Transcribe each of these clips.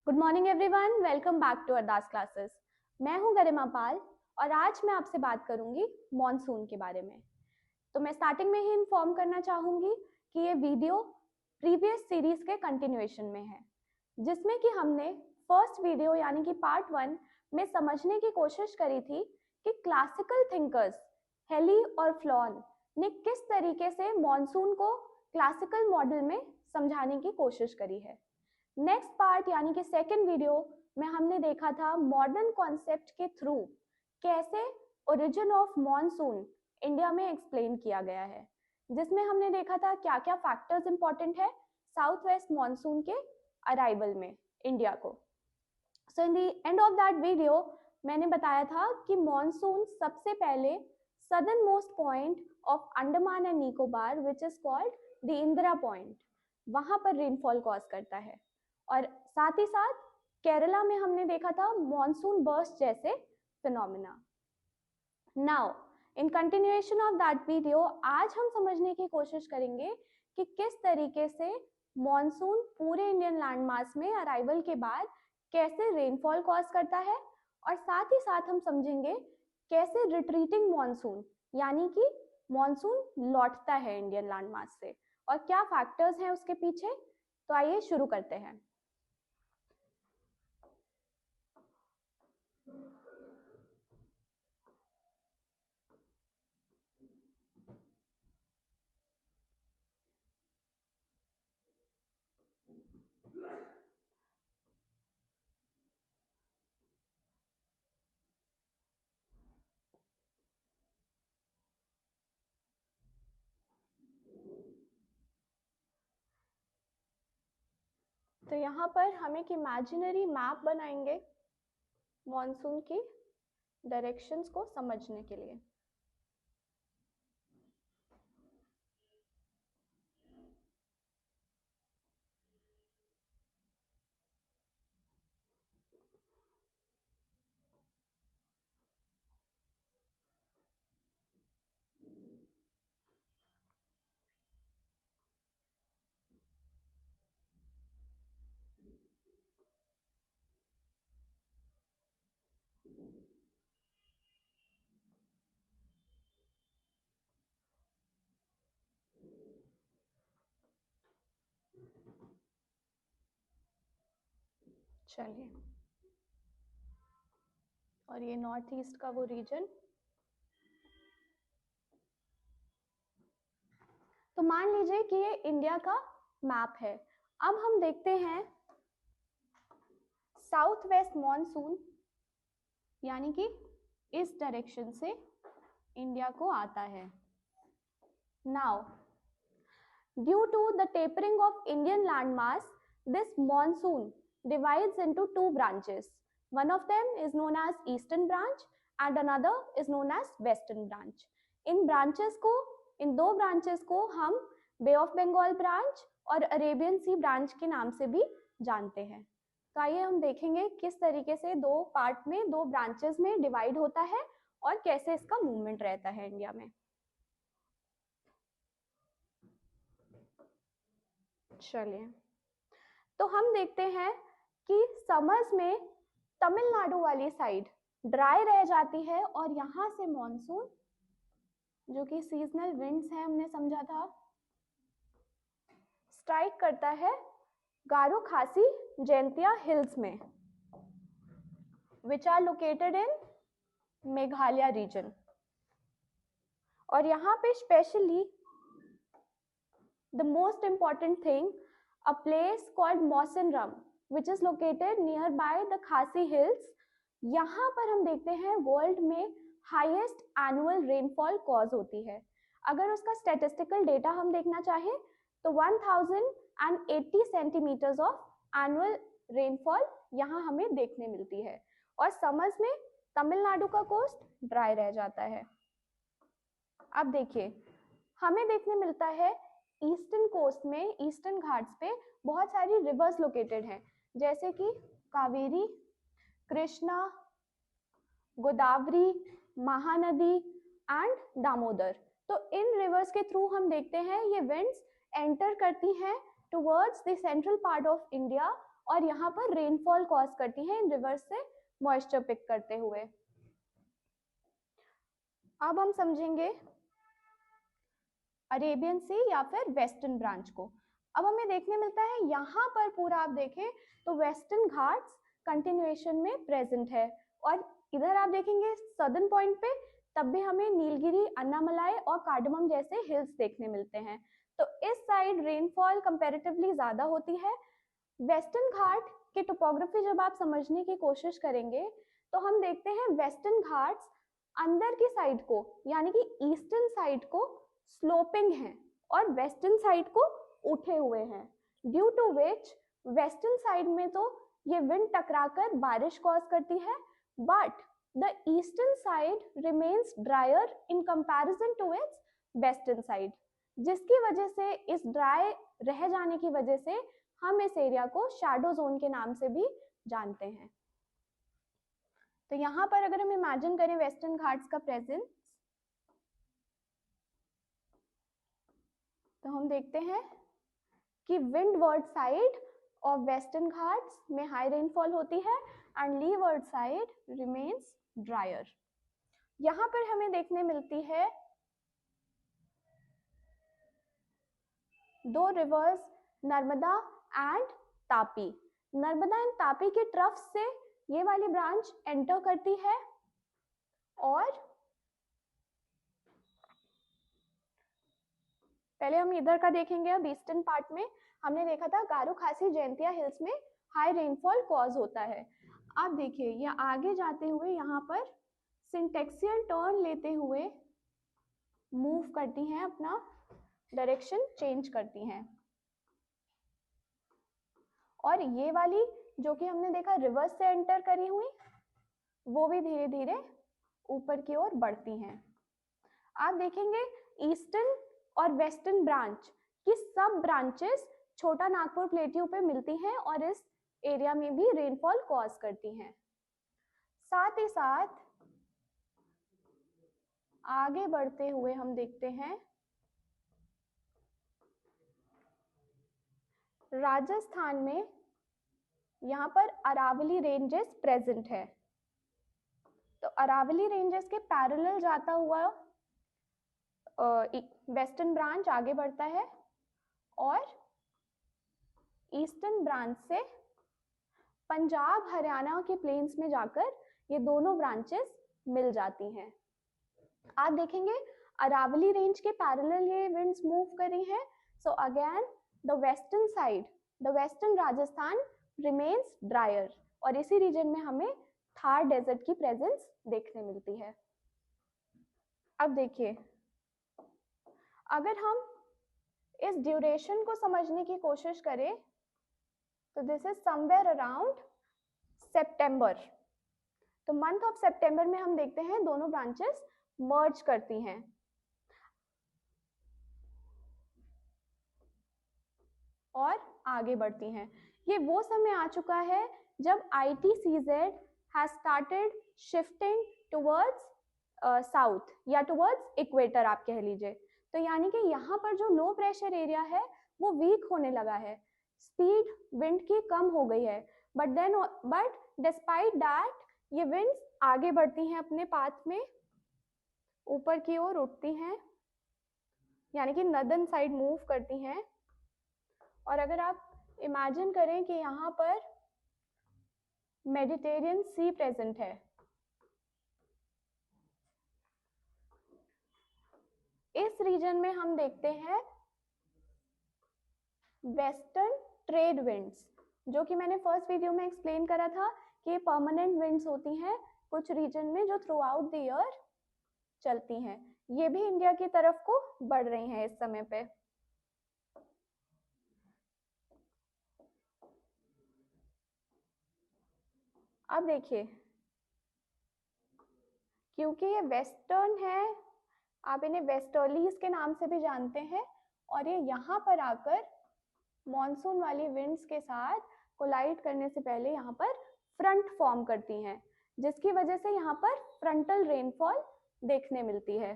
Good morning everyone, welcome back to Ardas classes. मैं हूं गरिमा पाल और आज मैं आपसे बात करूंगी मॉनसून के बारे में। तो मैं स्टार्टिंग में ही इन्फॉर्म करना चाहूंगी कि ये वीडियो प्रीवियस सीरीज के कंटिन्यूएशन में है, जिसमें कि हमने फर्स्ट वीडियो यानी कि पार्ट 1 में समझने की कोशिश करी थी कि क्लासिकल थिंकर्स हेली और फ्लॉन ने किस तरीके से मॉनसून को क्लासिकल मॉडल में समझाने की कोशिश करी है। नेक्स्ट पार्ट यानी कि सेकेंड वीडियो में हमने देखा था मॉडर्न कॉन्सेप्ट के थ्रू कैसे ओरिजिन ऑफ मॉनसून इंडिया में एक्सप्लेन किया गया है, जिसमें हमने देखा था क्या क्या फैक्टर्स इंपॉर्टेंट है साउथ वेस्ट मॉनसून के अराइवल में इंडिया को। So in the end of that video मैंने बताया था कि मॉनसून सबसे पहले southernmost point of Andaman and Nicobar which is called the Indira point, वहां पर रेनफॉल कॉज करता है। और साथ ही साथ केरला में हमने देखा था मॉनसून बर्स्ट जैसे phenomena. Now in continuation of that video आज हम समझने की कोशिश करेंगे कि किस तरीके से मॉनसून पूरे इंडियन लैंडमास में अराइवल के बाद कैसे रेनफॉल कॉज करता है, और साथ ही साथ हम समझेंगे कैसे रिट्रीटिंग मॉनसून यानी कि मॉनसून लौटता है इंडियन लैंडमास से और क्या फैक्टर्स हैं उसके पीछे। तो आइए शुरू करते हैं। तो यहाँ पर हम एक इमेजिनरी मैप बनाएंगे मॉनसून की डायरेक्शंस को समझने के लिए। चलिए, और ये नॉर्थ ईस्ट का वो रीजन। तो मान लीजिए कि ये इंडिया का मैप है। अब हम देखते हैं साउथ वेस्ट मॉनसून यानी कि इस डायरेक्शन से इंडिया को आता है। Now due to the tapering of Indian landmass, this monsoon divides into two branches. One of them is known as eastern branch and another is known as western branch. इन दो branches को हम बे of Bengal branch और Arabian सी branch के नाम से भी जानते हैं। तो आइए हम देखेंगे किस तरीके से दो पार्ट में, दो ब्रांचेस में डिवाइड होता है और कैसे इसका मूवमेंट रहता है इंडिया में। चलिए, तो हम देखते हैं कि समर्स में तमिलनाडु वाली साइड ड्राई रह जाती है और यहाँ से मॉनसून, जो कि सीजनल विंड्स है हमने समझा था, स्ट्राइक करता है गारो खासी जैंतिया हिल्स में, which are located in Meghalaya region. और यहाँ पे specially the most important thing, a place called Mawsynram which is located nearby the Khasi Hills, यहाँ पर हम देखते हैं वर्ल्ड में हाईएस्ट एनुअल रेनफॉल कॉज होती है। अगर उसका स्टैटिस्टिकल डेटा हम देखना चाहें तो 1080 सेंटीमीटर्स ऑफ एनुअल रेनफॉल यहाँ हमें देखने मिलती है, और समर्स में तमिलनाडु का कोस्ट ड्राई रह जाता है। अब देखिए, हमें देखने मिलता है ईस्टर्न कोस्ट में, ईस्टर्न घाट्स पे बहुत सारी रिवर्स लोकेटेड हैं, जैसे कि कावेरी, कृष्णा, गोदावरी, महानदी एंड दामोदर। तो इन रिवर्स के थ्रू हम देखते हैं ये विंड्स एंटर करती हैं towards the central part of India और यहाँ पर रेनफॉल कॉज करती हैं इन रिवर्स से मॉइस्चर पिक करते हुए। अब हम समझेंगे अरेबियन सी या फिर वेस्टर्न ब्रांच को। अब हमें देखने मिलता है यहाँ पर पूरा आप देखें तो वेस्टर्न घाट्स कंटिन्यूएशन में प्रेजेंट है, और इधर आप देखेंगे सदर्न पॉइंट पे तब भी हमें नीलगिरी, अन्नामलाई और कार्डमम जैसे हिल्स देखने मिलते हैं। तो इस साइड रेनफॉल कंपैरेटिवली ज्यादा होती है। वेस्टर्न घाट के टोपोग्राफी जब आप समझने की कोशिश करेंगे तो हम देखते हैं वेस्टर्न घाट्स अंदर की साइड को यानी कि ईस्टर्न साइड को स्लोपिंग है और वेस्टर्न साइड को उठे हुए हैं, due to which western side में तो ये विंड टकराकर बारिश कॉज करती है, but the eastern side remains drier in comparison to its western side, जिसकी वजह से इस ड्राई रह जाने की वजह से हम इस एरिया को शैडो जोन के नाम से भी जानते हैं। तो यहाँ पर अगर हम इमेजिन करें वेस्टर्न घाट्स का प्रेजेंस, तो हम देखते हैं कि windward side of western Ghats में हाई रेनफॉल होती है and levered side remains dryer. यहाँ पर हमें देखने मिलती है दो reverse, Narmada and Tapi. Narmada and Tapi के ट्रफ से ये वाली ब्रांच एंटर करती है, और पहले हम इधर का देखेंगे। अब ईस्टर्न पार्ट में हमने देखा था गारो खासी जयंतिया हिल्स में हाई रेनफॉल कॉज होता है। अब देखिए ये आगे जाते हुए यहाँ पर सिंटेक्सियल टर्न लेते हुए मूव करती हैं, अपना डायरेक्शन चेंज करती हैं, और ये वाली जो कि हमने देखा रिवर्स से एंटर करी हुई वो भी धीरे धीरे ऊपर की ओर बढ़ती हैं। आप देखेंगे ईस्टर्न और वेस्टर्न ब्रांच की सब ब्रांचेस छोटा नागपुर प्लेट्यू पे मिलती हैं और इस एरिया में भी रेनफॉल कॉज करती हैं। साथ ही साथ आगे बढ़ते हुए हम देखते हैं राजस्थान में यहाँ पर अरावली रेंजेस प्रेजेंट है। तो अरावली रेंजेस के पैरेलल जाता हुआ वेस्टर्न ब्रांच आगे बढ़ता है और ईस्टर्न ब्रांच से पंजाब हरियाणा के प्लेन्स में जाकर ये दोनों ब्रांचेस मिल जाती हैं। आप देखेंगे अरावली रेंज के पैरेलल ये विंड्स मूव कर रही हैं। So again the western side, the western Rajasthan remains dryer, और इसी रीजन में हमें थार डेजर्ट की प्रेजेंस देखने मिलती है। अब देखिए अगर हम इस ड्यूरेशन को समझने की कोशिश करें तो दिस इज समवेयर अराउंड सितंबर। तो मंथ ऑफ सितंबर में हम देखते हैं दोनों ब्रांचेस मर्ज करती हैं और आगे बढ़ती हैं। ये वो समय आ चुका है जब ITCZ has started shifting towards south या टुवर्ड्स इक्वेटर आप कह लीजिए। तो यानी कि यहाँ पर जो लो प्रेशर एरिया है वो वीक होने लगा है, स्पीड विंड की कम हो गई है, बट डिस्पाइट दैट ये विंड्स आगे बढ़ती हैं अपने पाथ में, ऊपर की ओर उठती हैं, यानी कि नॉर्दर्न साइड मूव करती हैं। और अगर आप इमेजिन करें कि यहाँ पर मेडिटेरियन सी प्रेजेंट है, इस रीजन में हम देखते हैं वेस्टर्न ट्रेड विंड्स, जो कि मैंने फर्स्ट वीडियो में एक्सप्लेन करा था कि परमानेंट विंड्स होती हैं कुछ रीजन में जो थ्रू आउट द ईयर चलती हैं। ये भी इंडिया की तरफ को बढ़ रही हैं इस समय पे। अब देखिए क्योंकि ये वेस्टर्न है, आप इन्हें वेस्टर्लीज के नाम से भी जानते हैं, और ये यहाँ पर आकर मॉनसून वाली विंड्स के साथ कोलाइड करने से पहले यहाँ पर फ्रंट फॉर्म करती हैं, जिसकी वजह से यहाँ पर फ्रंटल रेनफॉल देखने मिलती है।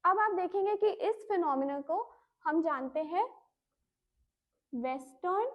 अब आप देखेंगे कि इस फिनोमिना को हम जानते हैं वेस्टर्न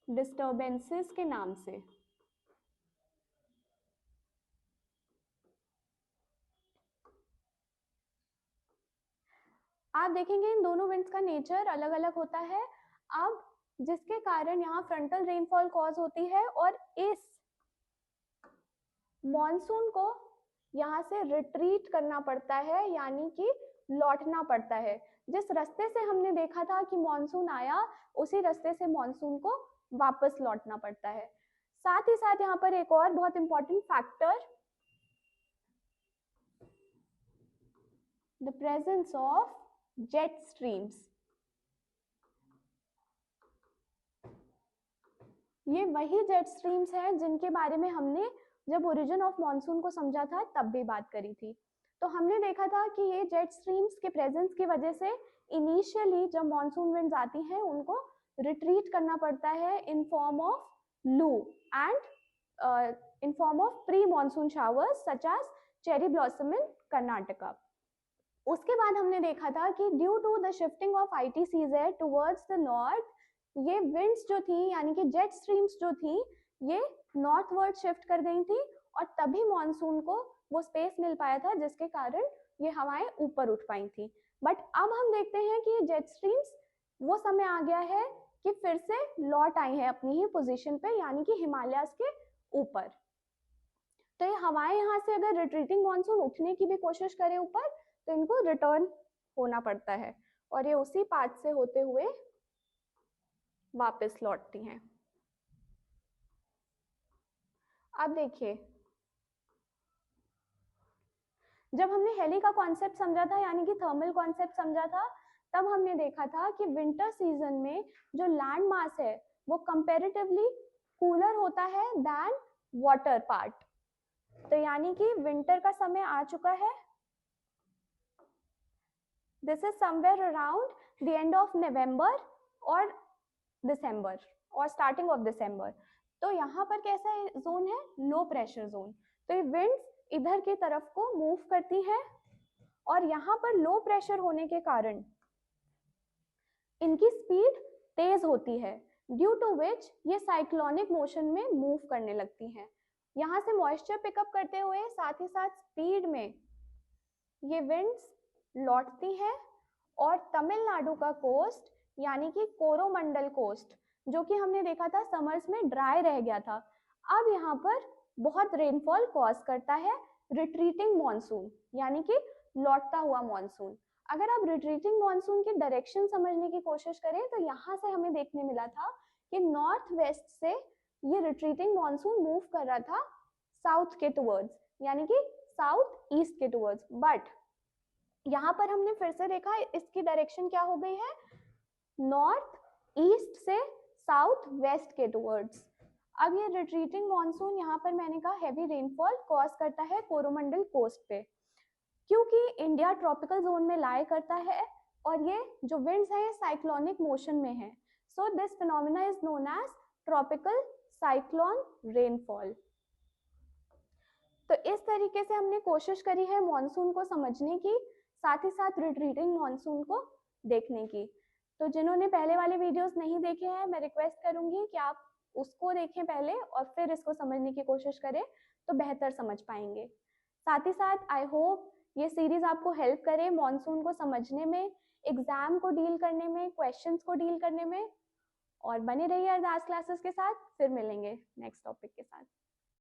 डिस्टर्बेंसेस के नाम से। आप देखेंगे इन दोनों विंड्स का नेचर अलग अलग होता है। अब जिसके कारण यहाँ फ्रंटल रेनफॉल कॉज होती है और इस मॉनसून को यहाँ से रिट्रीट करना पड़ता है, यानी कि लौटना पड़ता है। जिस रास्ते से हमने देखा था कि मॉनसून आया, उसी रास्ते से मॉनसून को वापस लौटना पड़ता है। साथ ही साथ यहाँ पर एक और बहुत important factor, the presence of jet streams. ये वही जेट स्ट्रीम्स हैं जिनके बारे में हमने जब ओरिजिन ऑफ मॉनसून को समझा था तब भी बात करी थी। तो हमने देखा था कि ये जेट स्ट्रीम्स के प्रेजेंस की वजह से इनिशियली जब मॉनसून विंड्स आती हैं उनको रिट्रीट करना पड़ता है in form of loo and in form of pre monsoon showers such as cherry blossom in Karnataka. उसके बाद हमने देखा था कि due to the shifting of ITCZ towards the north, ये विंड्स जो थी यानी कि जेट स्ट्रीम्स जो थी ये नॉर्थवर्ड शिफ्ट कर गई थी और तभी मॉनसून को वो स्पेस मिल पाया था जिसके कारण ये हवाएं ऊपर उठ पाई थी। बट अब हम देखते हैं कि ये जेट स्ट्रीम्स वो समय आ गया है कि फिर से लौट आई है अपनी ही पोजीशन पे, यानी कि हिमालयास के ऊपर। तो ये हवाएं यहाँ से अगर रिट्रीटिंग मॉनसून उठने की भी कोशिश करे ऊपर तो इनको रिटर्न होना पड़ता है और ये उसी पाथ से होते हुए वापस लौटती हैं। अब देखिए, जब हमने हेली का कॉन्सेप्ट समझा था यानी कि थर्मल कॉन्सेप्ट समझा था, तब हमने देखा था कि विंटर सीजन में जो लैंड मास है वो कंपैरेटिवली कूलर होता है दैन वाटर पार्ट। तो यानी कि विंटर का समय आ चुका है। This is somewhere around the end of November और दिसंबर और स्टार्टिंग ऑफ दिसंबर। तो यहाँ पर कैसा जोन है? Low pressure zone. तो ये विंड्स इधर की तरफ को मूव करती हैं और यहाँ पर लो प्रेशर होने के कारण इनकी स्पीड तेज होती है, ड्यू टू विच ये साइक्लोनिक मोशन में मूव करने लगती हैं। यहाँ से मॉइस्चर पिकअप करते हुए साथ ही साथ स्पीड में ये विंड्स लौटती हैं और तमिलनाडु का कोस्ट यानी कि कोरोमंडल कोस्ट, जो कि हमने देखा था समर्स में ड्राई रह गया था, अब यहाँ पर बहुत रेनफॉल कॉज करता है रिट्रीटिंग मॉनसून यानी कि लौटता हुआ मॉनसून। अगर आप रिट्रीटिंग मॉनसून की डायरेक्शन समझने की कोशिश करें तो यहाँ से हमें देखने मिला था कि नॉर्थ वेस्ट से ये रिट्रीटिंग मॉनसून मूव कर रहा था साउथ के टुवर्ड्स, यानी कि साउथ ईस्ट के टुवर्ड्स। बट यहाँ पर हमने फिर से देखा इसकी डायरेक्शन क्या हो गई है, नॉर्थ ईस्ट से साउथ वेस्ट के टुवर्ड्स। अब ये रिट्रीटिंग मॉनसून यहाँ पर मैंने कहा हैवी रेनफॉल कॉज करता है कोरोमंडल कोस्ट पे, क्योंकि इंडिया ट्रॉपिकल जोन में लाई करता है और ये जो विंड्स हैं साइक्लोनिक मोशन में है। So this phenomena is known as tropical cyclone rainfall. तो इस तरीके से हमने कोशिश करी है मॉनसून को समझने की, साथ ही साथ रिट्रीटिंग मॉनसून को देखने की। तो जिन्होंने पहले वाले वीडियोस नहीं देखे हैं, मैं रिक्वेस्ट करूंगी कि आप उसको देखें पहले और फिर इसको समझने की कोशिश करें तो बेहतर समझ पाएंगे। साथ ही साथ आई होप ये सीरीज आपको हेल्प करे मॉनसून को समझने में, एग्जाम को डील करने में, क्वेश्चंस को डील करने में। और बने रहिए अरदास क्लासेस के साथ, फिर मिलेंगे नेक्स्ट टॉपिक के साथ।